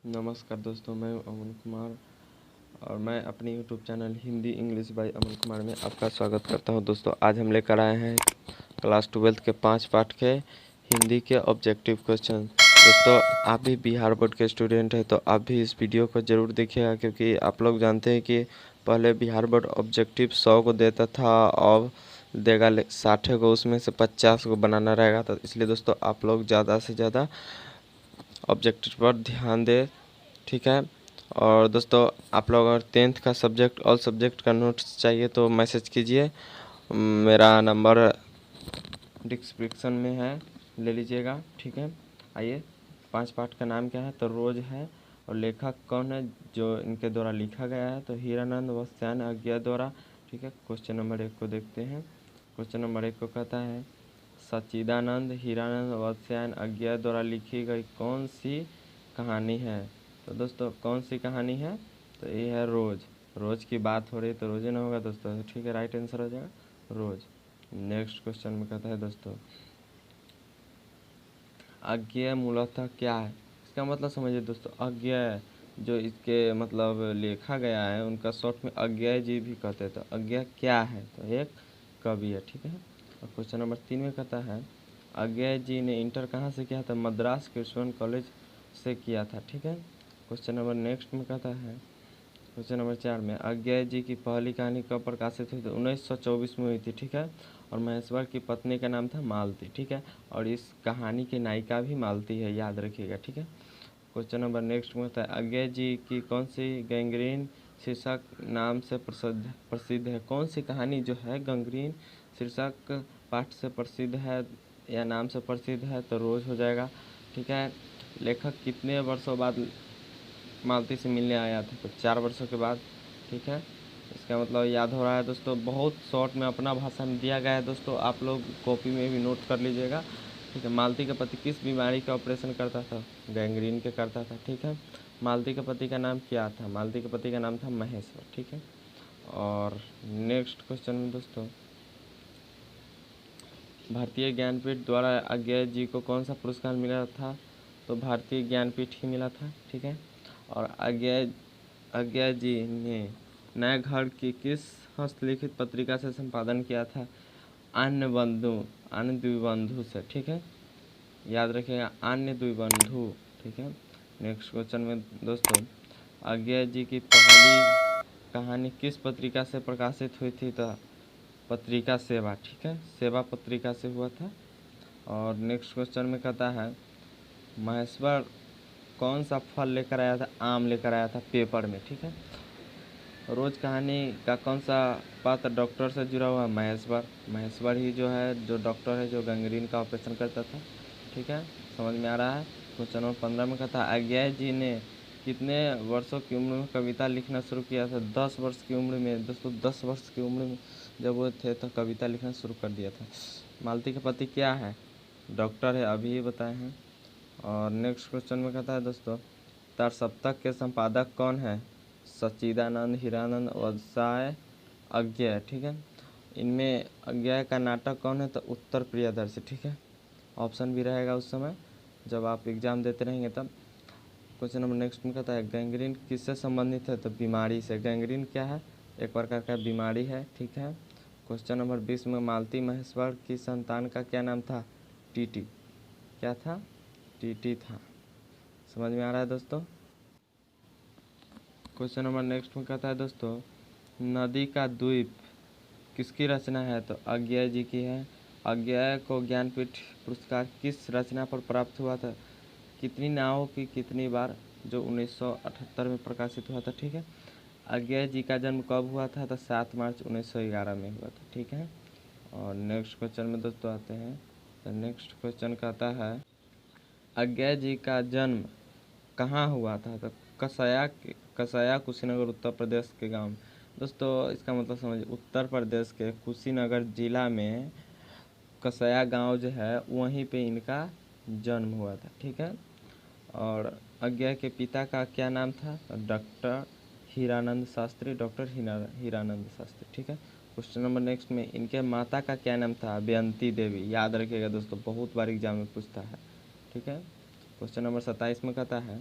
नमस्कार दोस्तों, मैं अमन कुमार और मैं अपने YouTube channel Hindi English by Aman Kumar में आपका स्वागत करता हूं। दोस्तों आज हम लेकर आए हैं क्लास 12 के 5 पार्ट के हिंदी के ऑब्जेक्टिव क्वेश्चन। दोस्तों आप भी बिहार बोर्ड के स्टूडेंट हैं तो आप भी इस वीडियो को ज़रूर देखिएगा, क्योंकि आप लोग जानते हैं कि पहले बिहार बोर्ड ऑब्जेक्टिव 100 को देता था, अब देगा 60 को, उसमें से 50 को बनाना रहेगा। तो इसलिए दोस्तों आप लोग ज़्यादा से ज़्यादा ऑब्जेक्टिव पर ध्यान दें, ठीक है। और दोस्तों आप लोग अगर 10th का सब्जेक्ट ऑल सब्जेक्ट का नोट्स चाहिए तो मैसेज कीजिए, मेरा नंबर डिस्क्रिप्शन में है, ले लीजिएगा, ठीक है। आइए, 5 पाठ का नाम क्या है तो रोज है, और लेखक कौन है जो इनके द्वारा लिखा गया है तो हीरानंद वत्स्यायन अज्ञा द्वारा, ठीक है। क्वेश्चन नंबर 1 को देखते हैं। क्वेश्चन नंबर 1 को कहता है सच्चिदानंद हीरानंद वत्स्यायन अज्ञा द्वारा लिखी गई कौन सी कहानी है। तो दोस्तों कौन सी कहानी है तो ये है रोज। रोज की बात हो रही तो रोजे ना होगा दोस्तों, ठीक है। राइट आंसर हो जाएगा रोज। नेक्स्ट क्वेश्चन में कहता है दोस्तों अज्ञेय मूलतः क्या है। इसका मतलब समझिए दोस्तों, अज्ञेय जो इसके मतलब लिखा गया है उनका शॉर्ट में अज्ञेय जी भी कहते हैं। तो अज्ञेय क्या है तो एक कवि है, ठीक है। और क्वेश्चन नंबर 3 में कहता है अज्ञेय जी ने इंटर कहाँ से किया था, मद्रास कृष्ण कॉलेज से किया था, ठीक है। क्वेश्चन नंबर नेक्स्ट में कहता है क्वेश्चन नंबर 4 में अज्ञेय जी की पहली कहानी कब प्रकाशित हुई थी, 1924 में हुई थी, ठीक है। और महेश्वर की पत्नी का नाम था मालती, ठीक है। और इस कहानी की नायिका भी मालती है, याद रखिएगा, ठीक है। क्वेश्चन नंबर नेक्स्ट में होता है अज्ञेय जी की कौन सी गैंग्रीन शीर्षक नाम से प्रसिद्ध है। कौन सी कहानी जो है गैंग्रीन शीर्षक पाठ से प्रसिद्ध है या नाम से प्रसिद्ध है तो रोज हो जाएगा, ठीक है। लेखक कितने वर्षों बाद मालती से मिलने आया था तो 4 वर्षों के बाद, ठीक है। इसका मतलब याद हो रहा है दोस्तों, बहुत शॉर्ट में अपना भाषण दिया गया है दोस्तों, आप लोग कॉपी में भी नोट कर लीजिएगा, ठीक है। मालती का पति किस बीमारी का ऑपरेशन करता था, गैंग्रीन के करता था, ठीक है। मालती के पति का नाम क्या था, मालती के पति का नाम था महेश्वर, ठीक है। और नेक्स्ट क्वेश्चन में दोस्तों भारतीय ज्ञानपीठ द्वारा अज्ञेय जी को कौन सा पुरस्कार मिला था तो भारतीय ज्ञानपीठ ही मिला था, ठीक है। और अज्ञेय जी ने नए घर की किस हस्तलिखित पत्रिका से संपादन किया था, अन्य द्विबंधु से, ठीक है। याद रखिएगा अन्य द्विबंधु, ठीक है। नेक्स्ट क्वेश्चन में दोस्तों अज्ञेय जी की पहली कहानी किस पत्रिका से प्रकाशित हुई थी तो पत्रिका सेवा, ठीक है, सेवा पत्रिका से हुआ था। और नेक्स्ट क्वेश्चन में कहता है महेश्वर कौन सा फल लेकर आया था, आम लेकर आया था पेपर में, ठीक है। रोज कहानी का कौन सा पात्र डॉक्टर से जुड़ा हुआ, महेश्वर ही जो है जो डॉक्टर है जो गैंग्रीन का ऑपरेशन करता था, ठीक है। समझ में आ रहा है। क्वेश्चन नंबर 15 में कहता है अज्ञेय जी ने कितने वर्षों की उम्र में कविता लिखना शुरू किया था। 10 वर्ष की उम्र में दोस्तों, 10 वर्ष की उम्र में जब वो थे तो कविता लिखना शुरू कर दिया था। मालती का पति क्या है, डॉक्टर है, अभी ही बताए हैं। और नेक्स्ट क्वेश्चन में कहता है दोस्तों तारसप्तक के संपादक कौन है, सच्चिदानंद हीरानंद वत्साय अज्ञेय, ठीक है। इनमें अज्ञेय का नाटक कौन है तो उत्तर प्रियदर्शी, ठीक है। ऑप्शन भी रहेगा उस समय जब आप एग्ज़ाम देते रहेंगे तब। क्वेश्चन नंबर नेक्स्ट में कहता है गैंग्रीन किससे संबंधित है तो बीमारी से। गैंग्रीन क्या है, एक प्रकार का बीमारी है, ठीक है। क्वेश्चन नंबर 20 में मालती महेश्वर की संतान का क्या नाम था, टीटी, क्या था, टीटी था। समझ में आ रहा है दोस्तों। क्वेश्चन नंबर नेक्स्ट में कहता है दोस्तों नदी का द्वीप किसकी रचना है तो अज्ञेय जी की है। अज्ञेय को ज्ञानपीठ पुरस्कार किस रचना पर प्राप्त हुआ था, कितनी नावों की कितनी बार, जो 1978 में प्रकाशित हुआ था, ठीक है। अज्ञेय जी का जन्म कब हुआ था तो 7 मार्च 1911 में हुआ था, ठीक है। और नेक्स्ट क्वेश्चन में दोस्तों आते हैं तो नेक्स्ट क्वेश्चन कहता है अज्ञेय जी का जन्म कहाँ हुआ था तो कसया कुशीनगर उत्तर प्रदेश के गांव। दोस्तों इसका मतलब समझिए उत्तर प्रदेश के कुशीनगर जिला में कसया गांव जो है वहीं पे इनका जन्म हुआ था, ठीक है। और अज्ञेय के पिता का क्या नाम था डॉक्टर हीरानंद शास्त्री, डॉक्टर हीरानंद शास्त्री, ठीक है। क्वेश्चन नंबर नेक्स्ट में इनके माता का क्या नाम था बेअंती देवी। याद रखिएगा दोस्तों, बहुत बार एग्जाम में पूछता है, ठीक है। क्वेश्चन नंबर 27 में कहता है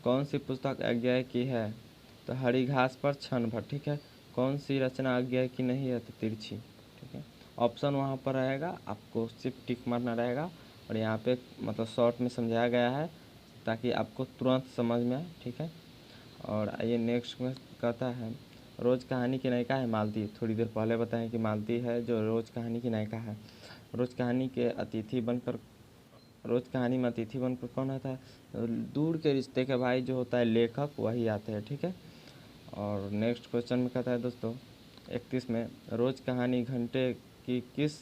कौन सी पुस्तक अज्ञेय की है? तो हरी घास पर क्षण भर, ठीक है। कौन सी रचना अज्ञेय की नहीं है? तो तिरछी, ठीक है। ऑप्शन वहाँ पर रहेगा, आपको सिर्फ टिक मारना रहेगा और यहाँ पे मतलब शॉर्ट में समझाया गया है ताकि आपको तुरंत समझ में आए, ठीक है। और आइए नेक्स्ट में कहता है रोज कहानी की नायिका है मालती। थोड़ी देर पहले बताएं कि मालती है जो रोज कहानी की नायिका है। रोज कहानी में अतिथि बनकर कौन आता है? दूर के रिश्ते के भाई जो होता है लेखक, वही आते हैं, ठीक है। और नेक्स्ट क्वेश्चन में कहता है दोस्तों 31 में रोज कहानी घंटे की किस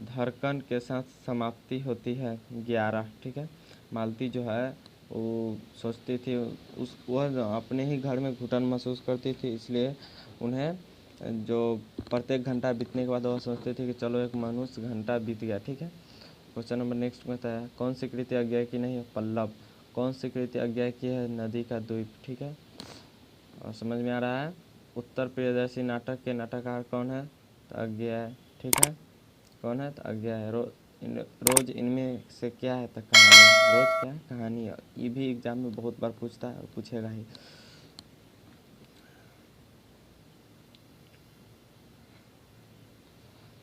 धड़कन के साथ समाप्ति होती है? 11, ठीक है। मालती जो है वो सोचती थी वह अपने ही घर में घुटन महसूस करती थी, इसलिए उन्हें जो प्रत्येक घंटा बीतने के बाद वह सोचती थी कि चलो एक मनुष्य घंटा बीत गया, ठीक है। क्वेश्चन नंबर नेक्स्ट में है कौन सी कृति अज्ञेय की नहीं है? पल्लव। कौन सी कृति अज्ञेय की है? नदी का द्वीप, ठीक है। और समझ में आ रहा है? उत्तर प्रियदर्शी नाटक के नाटककार कौन है? तो अज्ञेय, ठीक है। कौन है? तो अज्ञेय है। रोज इनमें से क्या है? तो कहानी। रोज क्या है? कहानी। ये भी एग्जाम में बहुत बार पूछता है और पूछेगा ही।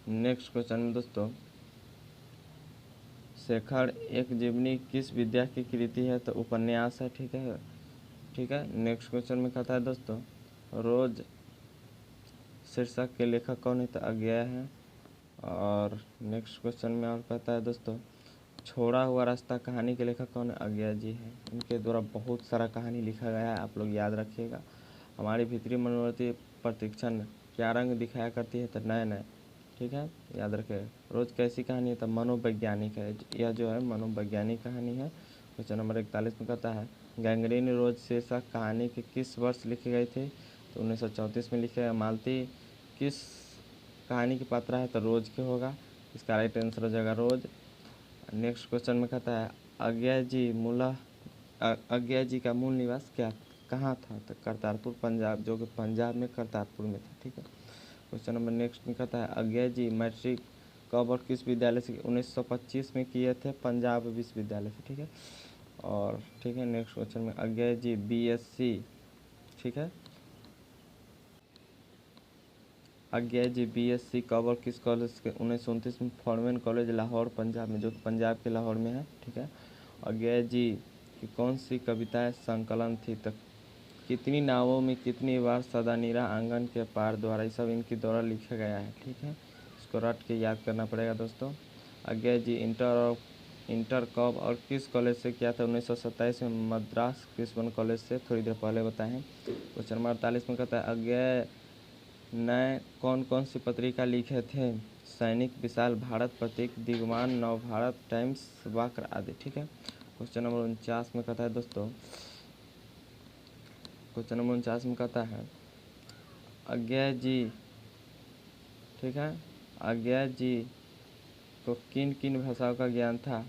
नेक्स्ट क्वेश्चन में दोस्तों शेखर एक जीवनी किस विद्या की कृति है? तो उपन्यास है, ठीक है, ठीक है। नेक्स्ट क्वेश्चन में कहता है दोस्तों रोज शीर्षक के लेखक कौन है? तो अज्ञेय है। और नेक्स्ट क्वेश्चन में और कहता है दोस्तों छोड़ा हुआ रास्ता कहानी के लेखक कौन है? अज्ञेय जी हैं। इनके द्वारा बहुत सारा कहानी लिखा गया है, आप लोग याद रखिएगा। हमारी भीतरी मनोवृत्ति प्रतिक्षण क्या रंग दिखाया करती है? तो नए नए, ठीक है, याद रखें। रोज कैसी कहानी है? तो मनोवैज्ञानिक है, यह जो है मनोवैज्ञानिक कहानी है। क्वेश्चन नंबर 41 में कहता है गैंग्रीन रोज शीर्षक कहानी के किस वर्ष लिखी गई थी? तो 1934 में लिखे गए। मालती किस कहानी की पात्रा है? तो रोज के होगा, इसका राइट आंसर हो जाएगा रोज। नेक्स्ट क्वेश्चन में कहता है अज्ञेय जी का मूल निवास क्या कहाँ था? तो करतारपुर पंजाब, जो कि पंजाब में करतारपुर में था, ठीक है। क्वेश्चन नंबर नेक्स्ट में कहता है अज्ञेय जी मैट्रिक कब और किस विद्यालय से? 1925 में किए थे, पंजाब विश्वविद्यालय से, ठीक है। और ठीक है नेक्स्ट क्वेश्चन में अज्ञेय जी बीएससी, ठीक है, अज्ञेय जी बीएससी कब और किस कॉलेज के? 1929 में फॉर्मेन कॉलेज लाहौर पंजाब में, जो कि पंजाब के लाहौर में है, ठीक है। अज्ञेय जी की कौन सी कविताएं संकलन थी? तो कितनी नावों में कितनी बार सदा नीरा आंगन के पार द्वारा, ये सब इनकी द्वारा लिखा गया है, ठीक है। इसको रट के याद करना पड़ेगा दोस्तों। अज्ञेय जी इंटर कब और किस कॉलेज से किया था? 1927 में मद्रास कृष्ण कॉलेज से, थोड़ी देर पहले बताए हैं। क्वेश्चन नंबर 48 में कहता है अज्ञेय ने कौन कौन सी पत्रिका लिखे थे? सैनिक, विशाल, भारत प्रतीक, दिगमान, नवभारत टाइम्स, वक्र आदि, ठीक है। क्वेश्चन नंबर 49 में कहता है दोस्तों क्वेश्चन नंबर 49 में कहता है अज्ञेय जी, ठीक है, अज्ञेय जी को किन किन भाषाओं का ज्ञान था?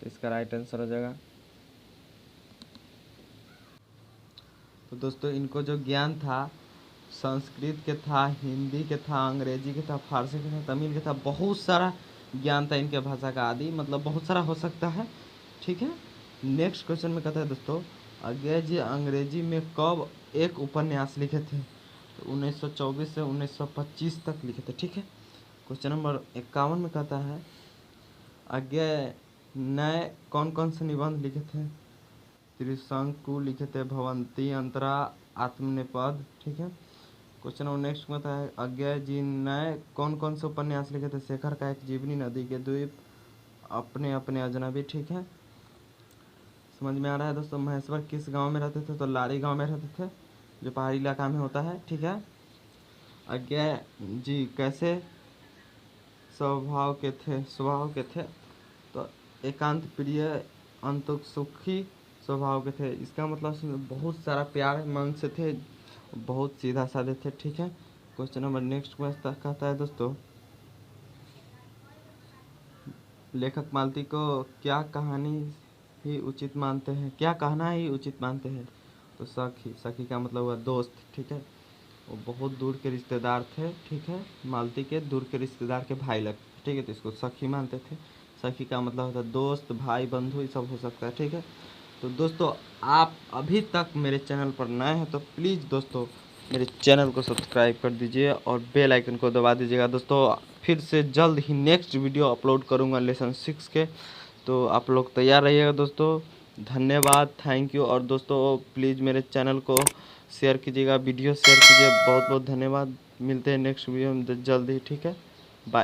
तो इसका राइट आंसर हो जाएगा। तो दोस्तों इनको जो ज्ञान था संस्कृत के था, हिंदी के था, अंग्रेजी के था, फारसी के था, तमिल के था, बहुत सारा ज्ञान था इनके भाषा का आदि, मतलब बहुत सारा हो सकता है, ठीक है। नेक्स्ट क्वेश्चन में कहता है दोस्तों अज्ञेय जी अंग्रेजी में कब एक उपन्यास लिखे थे? तो 1924 से 1925 तक लिखे थे, ठीक है। क्वेश्चन नंबर 51 में कहता है अज्ञेय नए कौन कौन से निबंध लिखे थे? त्रिशंकु लिखे थे, भवंती, अंतरा, आत्मनेपद, ठीक है। क्वेश्चन नंबर नेक्स्ट में था अज्ञेय जी ने कौन कौन से उपन्यास लिखे थे? शेखर का एक जीवनी, नदी के द्वीप, अपने अपने अजनबी, ठीक है। समझ में आ रहा है दोस्तों? महेश्वर किस गांव में रहते थे? तो लारी गांव में रहते थे, जो पहाड़ी इलाका में होता है, ठीक है। अज्ञेय जी कैसे स्वभाव के थे? तो एकांत प्रिय, अंतुक-सुखी स्वभाव के थे। इसका मतलब बहुत सारा प्यार मन से थे, बहुत सीधा साधे थे, ठीक है। क्वेश्चन नंबर नेक्स्ट क्वेश्चन कहता है दोस्तों लेखक मालती को क्या कहानी ही उचित मानते हैं? क्या कहना ही उचित मानते हैं? तो सखी का मतलब हुआ दोस्त, ठीक है। वो बहुत दूर के रिश्तेदार थे, ठीक है, मालती के दूर के रिश्तेदार के भाई लग, ठीक है, तो इसको सखी मानते थे। सखी का मतलब होता है दोस्त, भाई, बंधु, ये सब हो सकता है, ठीक है। तो दोस्तों आप अभी तक मेरे चैनल पर नए हैं तो प्लीज़ दोस्तों मेरे चैनल को सब्सक्राइब कर दीजिए और बेल आइकन को दबा दीजिएगा। दोस्तों फिर से जल्द ही नेक्स्ट वीडियो अपलोड करूँगा लेसन 6 के, तो आप लोग तैयार रहिएगा दोस्तों। धन्यवाद, थैंक यू। और दोस्तों प्लीज़ मेरे चैनल को शेयर कीजिएगा, वीडियो शेयर कीजिए। बहुत बहुत धन्यवाद। मिलते हैं नेक्स्ट वीडियो में जल्द ही, ठीक है, बाय।